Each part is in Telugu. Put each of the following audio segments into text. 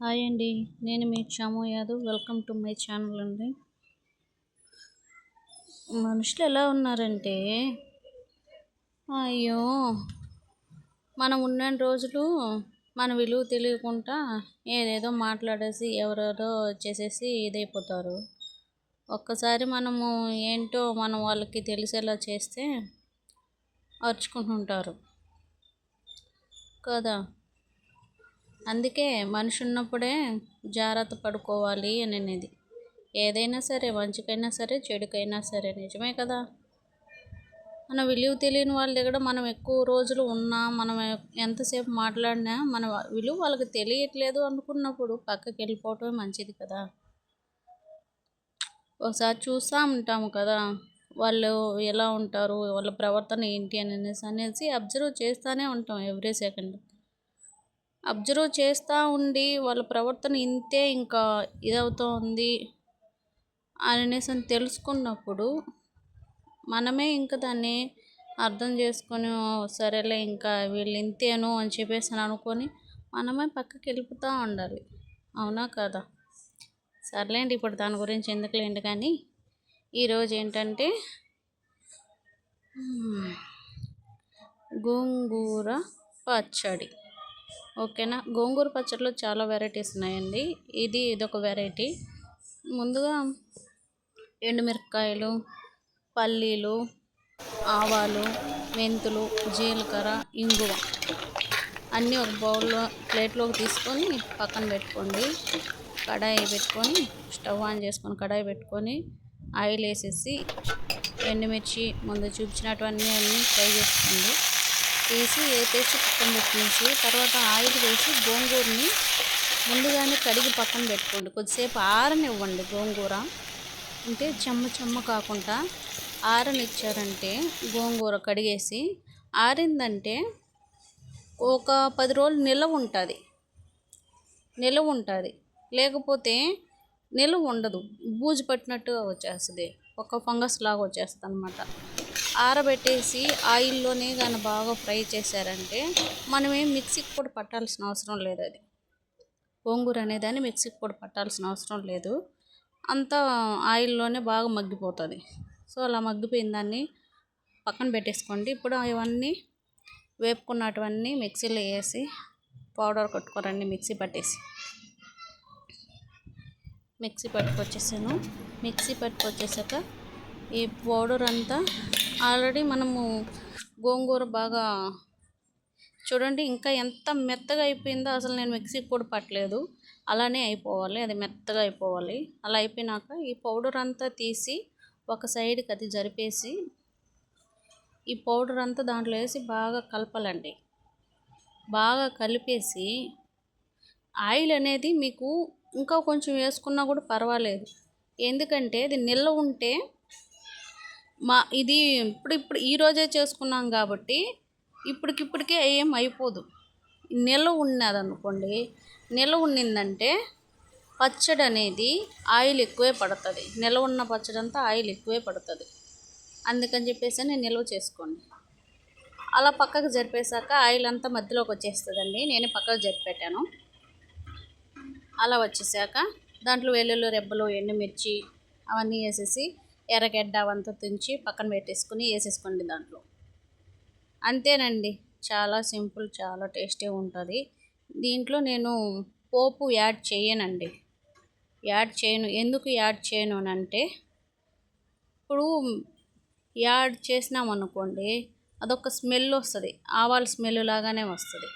హాయ్ అండి. నేను మీ Chamu Yadav. Welcome to my channel అండి. మనుషులు ఎలా ఉన్నారంటే, అయ్యో, మనం ఉన్న రోజులు మన విలువ తెలియకుండా ఏదేదో మాట్లాడేసి ఎవరెవరో వచ్చేసేసి ఇదైపోతారు. ఒక్కసారి మనము ఏంటో మనం వాళ్ళకి తెలిసేలా చేస్తే అరుచుకుంటుంటారు కదా. అందుకే మనిషి ఉన్నప్పుడే జాగ్రత్త పడుకోవాలి అనేది. ఏదైనా సరే, మంచికైనా సరే, చెడుకైనా సరే, నిజమే కదా. మన విలువ తెలియని వాళ్ళ దగ్గర మనం ఎక్కువ రోజులు ఉన్నా, మనం ఎంతసేపు మాట్లాడినా మన విలువ వాళ్ళకి తెలియట్లేదు అనుకున్నప్పుడు పక్కకి వెళ్ళిపోవటమే మంచిది కదా. ఒకసారి చూస్తూ ఉంటాము కదా, వాళ్ళు ఎలా ఉంటారు, వాళ్ళ ప్రవర్తన ఏంటి అనేసి అబ్జర్వ్ చేస్తూనే ఉంటాం ఎవ్రీ సెకండ్. అబ్జర్వ్ చేస్తూ ఉండి వాళ్ళ ప్రవర్తన ఇంతే ఇంకా ఇదవుతూ ఉంది అనేసి తెలుసుకున్నప్పుడు మనమే ఇంకా దాన్ని అర్థం చేసుకొని సరేలే ఇంకా వీళ్ళు ఇంతేను అని చెప్పేసి అనుకొని మనమే పక్కకి వెళ్ళిపోతూ ఉండాలి. అవునా కదా. సర్లేండి, ఇప్పుడు దాని గురించి ఎందుకులేండి. కానీ ఈరోజు ఏంటంటే గోంగూర పచ్చడి. ఓకేనా. గోంగూర పచ్చడిలో చాలా వెరైటీస్ ఉన్నాయండి. ఇదొక వెరైటీ. ముందుగా ఎండుమిరపకాయలు, పల్లీలు, ఆవాలు, మెంతులు, జీలకర్ర, ఇంగువ అన్నీ ఒక బౌల్లో ప్లేట్లోకి తీసుకొని పక్కన పెట్టుకోండి. కడాయి పెట్టుకొని స్టవ్ ఆన్ చేసుకొని కడాయి పెట్టుకొని ఆయిల్ వేసేసి ఎండుమిర్చి ముందు చూపించినటువన్నీ ఫ్రై చేసుకోండి. వేసేసి పక్కన పెట్టేసి తర్వాత ఆయిల్ వేసి గోంగూరని ముందుగానే కడిగి పక్కన పెట్టుకోండి. కొద్దిసేపు ఆరనివ్వండి. గోంగూర అంటే చెమ్మ కాకుండా ఆరనిచ్చారంటే గోంగూర కడిగేసి ఆరిందంటే ఒక 10 రోజులు నిలవ ఉంటుంది. లేకపోతే నిలవ ఉండదు, బూజు పట్టినట్టుగా వచ్చేస్తుంది, ఒక ఫంగస్ లాగా వచ్చేస్తుంది అన్నమాట. ఆరబెట్టేసి ఆయిల్లోనే కానీ బాగా ఫ్రై చేశారంటే మనమేం మిక్సీకి కూడా పట్టాల్సిన అవసరం లేదు. అది గోంగూర అనేదాన్ని మిక్సీకి కూడా పట్టాల్సిన అవసరం లేదు. అంతా ఆయిల్లోనే బాగా మగ్గిపోతుంది. సో అలా మగ్గిపోయిన దాన్ని పక్కన పెట్టేసుకోండి. ఇప్పుడు ఇవన్నీ వేపుకున్నటువన్నీ మిక్సీలో వేసి పౌడర్ కొట్టుకోరండి. మిక్సీ పట్టుకొచ్చేసాక ఈ పౌడర్ అంతా ఆల్రెడీ మనము గోంగూర బాగా చూడండి ఇంకా ఎంత మెత్తగా అయిపోయిందో. అసలు నేను మిక్సీకి కూడా పట్టలేదు, అలానే అయిపోవాలి, అది మెత్తగా అయిపోవాలి. అలా అయిపోయినాక ఈ పౌడర్ అంతా తీసి ఒక సైడ్కి అది జరిపేసి ఈ పౌడర్ అంతా దాంట్లో వేసి బాగా కలపాలండి. బాగా కలిపేసి ఆయిల్ అనేది మీకు ఇంకా కొంచెం వేసుకున్నా కూడా పర్వాలేదు. ఎందుకంటే ఇది నిల్వ ఉంటే ఇది ఇప్పుడు ఈరోజే చేసుకున్నాం కాబట్టి ఇప్పటికే ఏం అయిపోదు. నిల్వ ఉన్నదనుకోండి, నిల్వ ఉన్నిందంటే పచ్చడి అనేది ఆయిల్ ఎక్కువే పడుతుంది. నిల్వ ఉన్న పచ్చడి అంతా ఆయిల్ ఎక్కువే పడుతుంది. అందుకని చెప్పేసి నేను నిల్వ చేసుకోండి. అలా పక్కకు జరిపేశాక ఆయిల్ అంతా మధ్యలోకి వచ్చేస్తుందండి. నేను పక్కకు జరిపెట్టాను. అలా వచ్చేసాక దాంట్లో వెల్లుల్లి రెబ్బలు, ఎండుమిర్చి అవన్నీ వేసేసి ఎర్రగడ్డ అవంతా తుంచి పక్కన పెట్టేసుకుని వేసేసుకోండి దాంట్లో. అంతేనండి, చాలా సింపుల్, చాలా టేస్టీ ఉంటుంది. దీంట్లో నేను పోపు యాడ్ చేయను. ఎందుకు యాడ్ చేయను అంటే ఇప్పుడు యాడ్ చేసినామనుకోండి అదొక స్మెల్ వస్తుంది, ఆవాల స్మెల్ లాగానే వస్తుంది.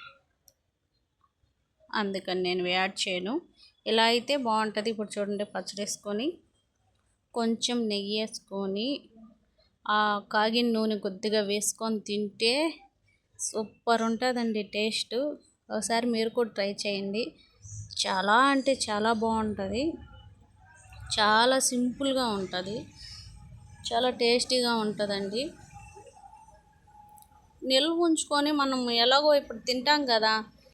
అందుకని నేను యాడ్ చేయను. ఇలా అయితే బాగుంటుంది. ఇప్పుడు చూడండి, పచ్చడి వేసుకొని కొంచెం నెయ్యి వేసుకొని ఆ కాగిన నూనె కొద్దిగా వేసుకొని తింటే సూపర్ ఉంటుందండి టేస్ట్. ఒకసారి మీరు కూడా ట్రై చేయండి. చాలా అంటే చాలా బాగుంటుంది. చాలా సింపుల్గా ఉంటుంది, చాలా టేస్టీగా ఉంటుందండి. నిల్వ ఉంచుకొని మనం ఎలాగో ఇప్పుడు తింటాం కదా,